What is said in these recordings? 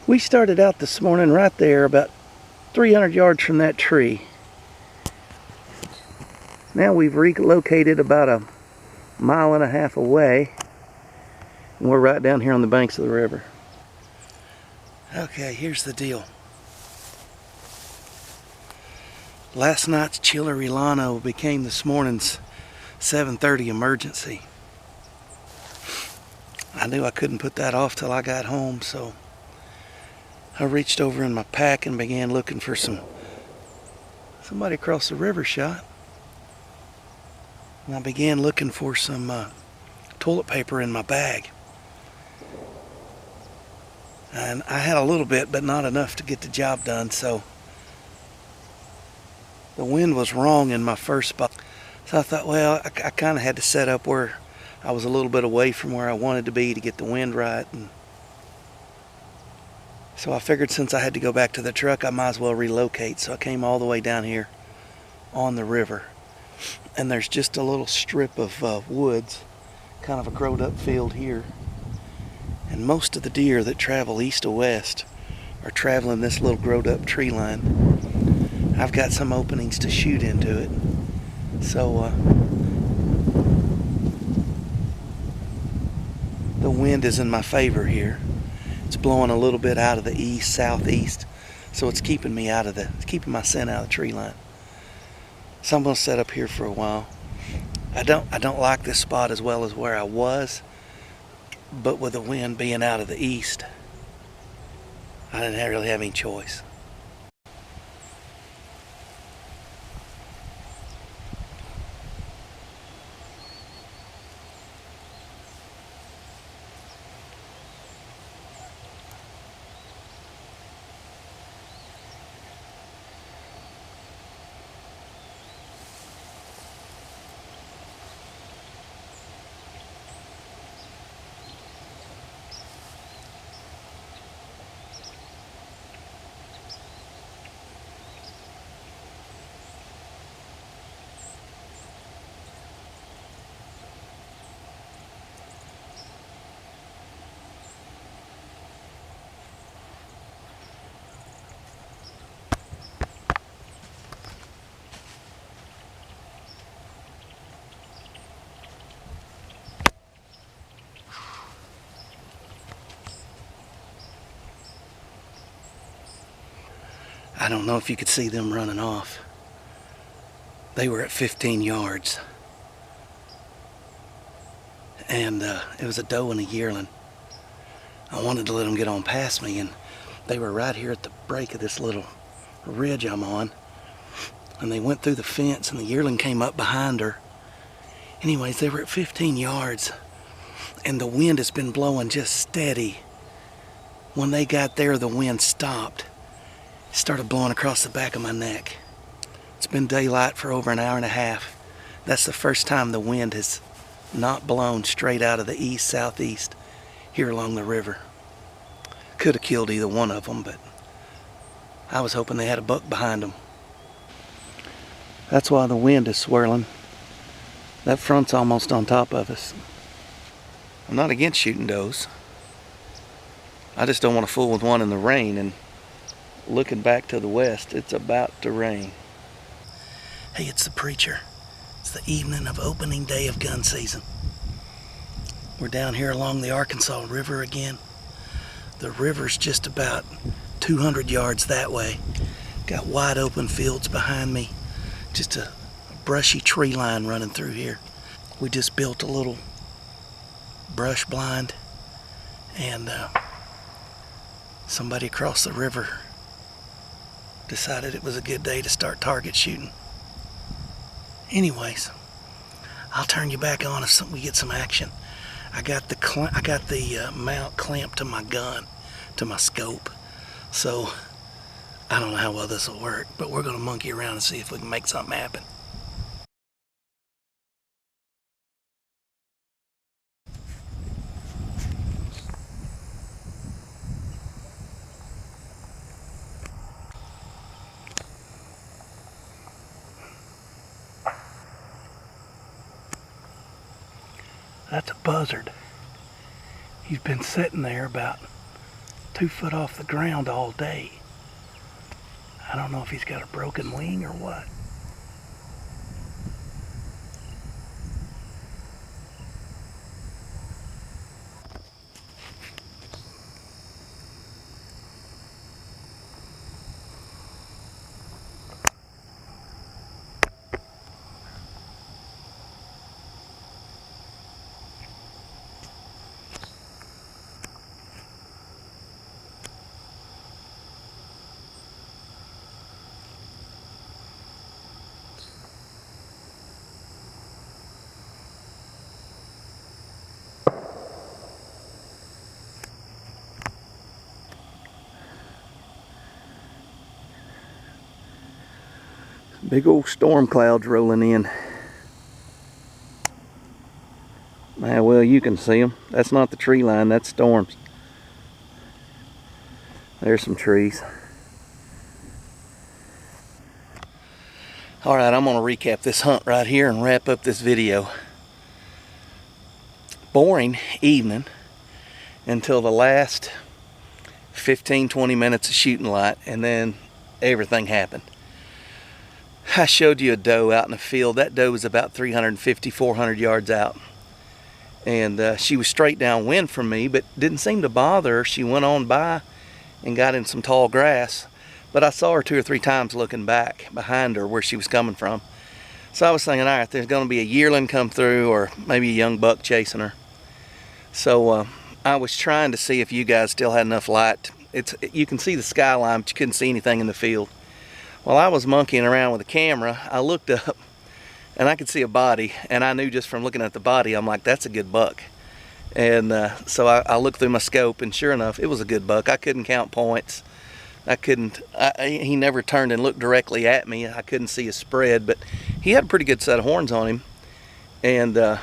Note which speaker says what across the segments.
Speaker 1: We started out this morning right there about 300 yards from that tree. Now we've relocated about a mile and a half away, and we're right down here on the banks of the river. Okay, here's the deal. Last night's Chile Lano became this morning's 7:30 emergency. I knew I couldn't put that off till I got home, so I reached over in my pack and began looking for somebody across the river shot. And I began looking for some toilet paper in my bag. And I had a little bit, but not enough to get the job done, so the wind was wrong in my first spot. So I thought, well, I kind of had to set up where I was a little bit away from where I wanted to be to get the wind right. And so I figured since I had to go back to the truck, I might as well relocate. So I came all the way down here on the river. And there's just a little strip of woods, kind of a growed up field here. And most of the deer that travel east to west are traveling this little growed up tree line. I've got some openings to shoot into it. So the wind is in my favor here. It's blowing a little bit out of the east, southeast, so it's keeping me it's keeping my scent out of the tree line. So I'm going to set up here for a while. I don't like this spot as well as where I was, but with the wind being out of the east, I didn't really have any choice. I don't know if you could see them running off. They were at 15 yards. And it was a doe and a yearling. I wanted to let them get on past me, and they were right here at the break of this little ridge I'm on. And they went through the fence, and the yearling came up behind her. Anyways, they were at 15 yards, and the wind has been blowing just steady. When they got there, the wind stopped. It started blowing across the back of my neck. It's been daylight for over an hour and a half. That's the first time the wind has not blown straight out of the east, southeast here along the river. Could have killed either one of them, but I was hoping they had a buck behind them. That's why the wind is swirling. That front's almost on top of us. I'm not against shooting does. I just don't want to fool with one in the rain, and looking back to the west, it's about to rain. Hey, it's the preacher. It's the evening of opening day of gun season. We're down here along the Arkansas River again. The river's just about 200 yards that way. Got wide open fields behind me. Just a brushy tree line running through here. We just built a little brush blind, and somebody across the river decided it was a good day to start target shooting. Anyways, I'll turn you back on if we get some action. I got the mount clamped to my gun, to my scope. So I don't know how well this will work, but we're going to monkey around and see if we can make something happen. That's a buzzard. He's been sitting there about 2 foot off the ground all day. I don't know if he's got a broken wing or what. Big old storm clouds rolling in. Man, well, you can see them. That's not the tree line, that's storms. There's some trees. All right, I'm gonna recap this hunt right here and wrap up this video. Boring evening until the last 15-20 minutes of shooting light, and then everything happened. I showed you a doe out in the field. That doe was about 350, 400 yards out. And she was straight downwind from me, but didn't seem to bother her. She went on by and got in some tall grass. But I saw her 2 or 3 times looking back behind her where she was coming from. So I was thinking, all right, there's going to be a yearling come through or maybe a young buck chasing her. So I was trying to see if you guys still had enough light. You can see the skyline, but you couldn't see anything in the field. While I was monkeying around with the camera, I looked up and I could see a body, and I knew just from looking at the body, I'm like, that's a good buck. And so I looked through my scope, and sure enough, it was a good buck. I couldn't count points. He never turned and looked directly at me. I couldn't see his spread, but he had a pretty good set of horns on him. And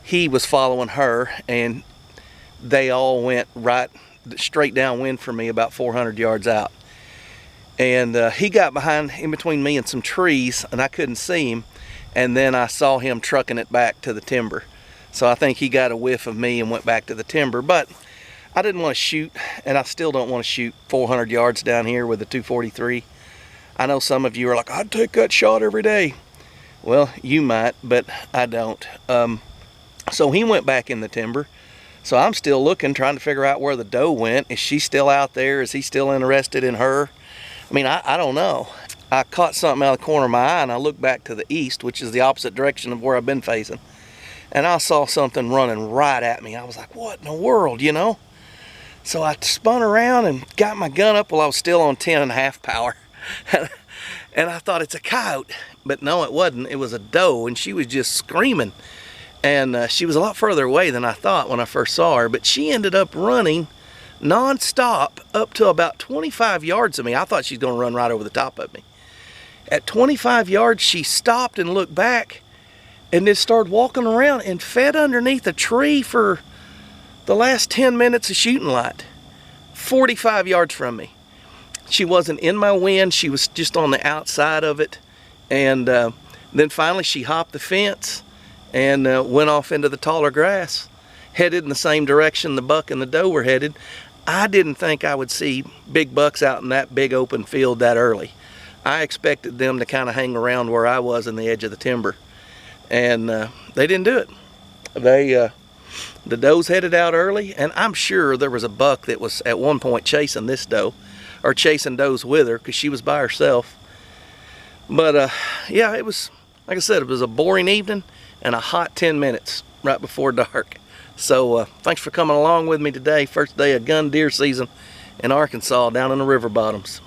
Speaker 1: he was following her, and they all went right straight downwind from me about 400 yards out. And he got in between me and some trees, and I couldn't see him. And then I saw him trucking it back to the timber. So I think he got a whiff of me and went back to the timber. But I didn't want to shoot, and I still don't want to shoot 400 yards down here with a 243. I know some of you are like, I'd take that shot every day. Well, you might, but I don't. So he went back in the timber. So I'm still looking, trying to figure out where the doe went. Is she still out there? Is he still interested in her? I mean, I don't know. I caught something out of the corner of my eye, and I looked back to the east, which is the opposite direction of where I've been facing. And I saw something running right at me. I was like, what in the world, you know? So I spun around and got my gun up while I was still on 10.5 power. And I thought it's a coyote, but no, it wasn't. It was a doe, and she was just screaming. And she was a lot further away than I thought when I first saw her, but she ended up running non-stop up to about 25 yards of me. I thought she was going to run right over the top of me. At 25 yards, she stopped and looked back and then started walking around and fed underneath a tree for the last 10 minutes of shooting light, 45 yards from me. She wasn't in my wind. She was just on the outside of it. And then finally she hopped the fence and went off into the taller grass, headed in the same direction the buck and the doe were headed. I didn't think I would see big bucks out in that big open field that early. I expected them to kind of hang around where I was in the edge of the timber. And they didn't do it. The does headed out early, and I'm sure there was a buck that was at one point chasing this doe, or chasing does with her, because she was by herself. But yeah, it was, like I said, it was a boring evening and a hot 10 minutes right before dark. So thanks for coming along with me today. First day of gun deer season in Arkansas down in the river bottoms.